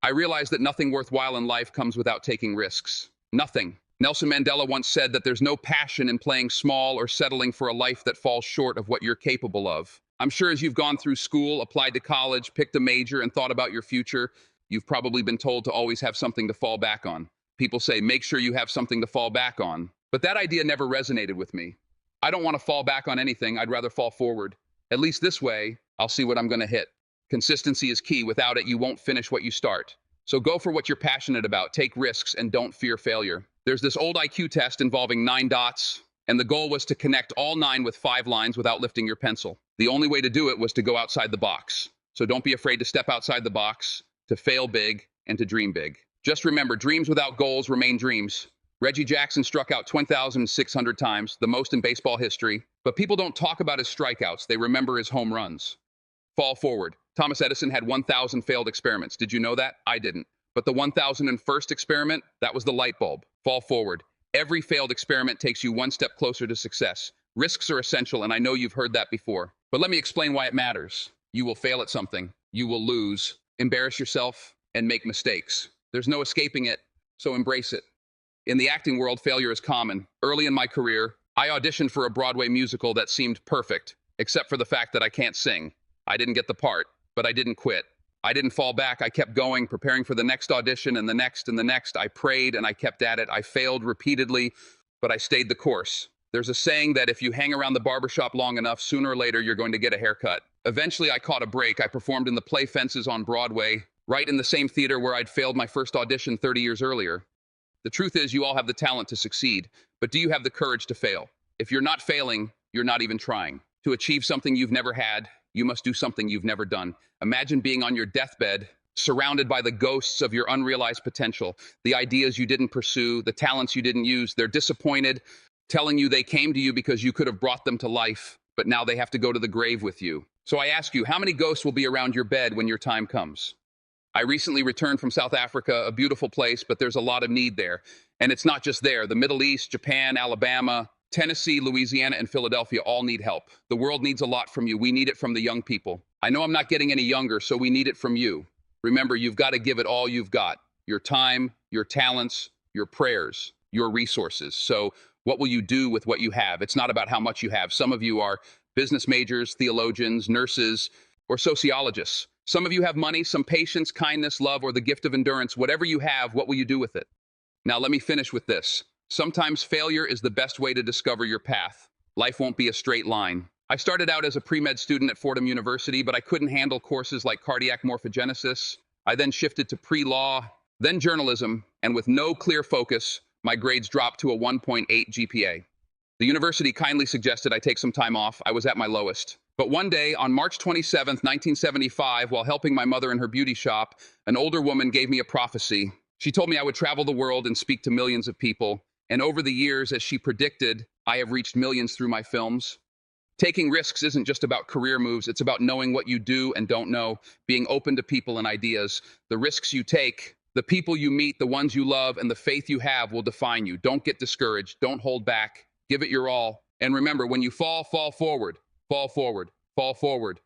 I realized that nothing worthwhile in life comes without taking risks. Nothing. Nelson Mandela once said that there's no passion in playing small or settling for a life that falls short of what you're capable of. I'm sure as you've gone through school, applied to college, picked a major, and thought about your future, you've probably been told to always have something to fall back on. People say, make sure you have something to fall back on. But that idea never resonated with me. I don't want to fall back on anything. I'd rather fall forward. At least this way, I'll see what I'm going to hit. Consistency is key. Without it, you won't finish what you start. So go for what you're passionate about, take risks, and don't fear failure. There's this old IQ test involving 9 dots, and the goal was to connect all 9 with 5 lines without lifting your pencil. The only way to do it was to go outside the box. So don't be afraid to step outside the box, to fail big, and to dream big. Just remember, dreams without goals remain dreams. Reggie Jackson struck out 20,600 times, the most in baseball history, but people don't talk about his strikeouts, they remember his home runs. Fall forward. Thomas Edison had 1,000 failed experiments. Did you know that? I didn't. But the 1,001st experiment, that was the light bulb. Fall forward. Every failed experiment takes you one step closer to success. Risks are essential, and I know you've heard that before. But let me explain why it matters. You will fail at something. You will lose, embarrass yourself, and make mistakes. There's no escaping it, so embrace it. In the acting world, failure is common. Early in my career, I auditioned for a Broadway musical that seemed perfect, except for the fact that I can't sing. I didn't get the part, but I didn't quit. I didn't fall back. I kept going, preparing for the next audition and the next and the next. I prayed and I kept at it. I failed repeatedly, but I stayed the course. There's a saying that if you hang around the barbershop long enough, sooner or later you're going to get a haircut. Eventually, I caught a break. I performed in the play Fences on Broadway, right in the same theater where I'd failed my first audition 30 years earlier. The truth is, you all have the talent to succeed, but do you have the courage to fail? If you're not failing, you're not even trying. To achieve something you've never had, you must do something you've never done. Imagine being on your deathbed, surrounded by the ghosts of your unrealized potential, the ideas you didn't pursue, the talents you didn't use. They're disappointed, telling you they came to you because you could have brought them to life, but now they have to go to the grave with you. So I ask you, how many ghosts will be around your bed when your time comes? I recently returned from South Africa, a beautiful place, but there's a lot of need there. And it's not just there. The Middle East, Japan, Alabama, Tennessee, Louisiana, and Philadelphia all need help. The world needs a lot from you. We need it from the young people. I know I'm not getting any younger, so we need it from you. Remember, you've got to give it all you've got. Your time, your talents, your prayers, your resources. So what will you do with what you have? It's not about how much you have. Some of you are business majors, theologians, nurses, or sociologists. Some of you have money, some patience, kindness, love, or the gift of endurance. Whatever you have, what will you do with it? Now, let me finish with this. Sometimes failure is the best way to discover your path. Life won't be a straight line. I started out as a pre-med student at Fordham University, but I couldn't handle courses like cardiac morphogenesis. I then shifted to pre-law, then journalism, and with no clear focus, my grades dropped to a 1.8 GPA. The university kindly suggested I take some time off. I was at my lowest. But one day, on March 27, 1975, while helping my mother in her beauty shop, an older woman gave me a prophecy. She told me I would travel the world and speak to millions of people. And over the years, as she predicted, I have reached millions through my films. Taking risks isn't just about career moves. It's about knowing what you do and don't know, being open to people and ideas. The risks you take, the people you meet, the ones you love, and the faith you have will define you. Don't get discouraged. Don't hold back. Give it your all. And remember, when you fall, fall forward. Fall forward, fall forward,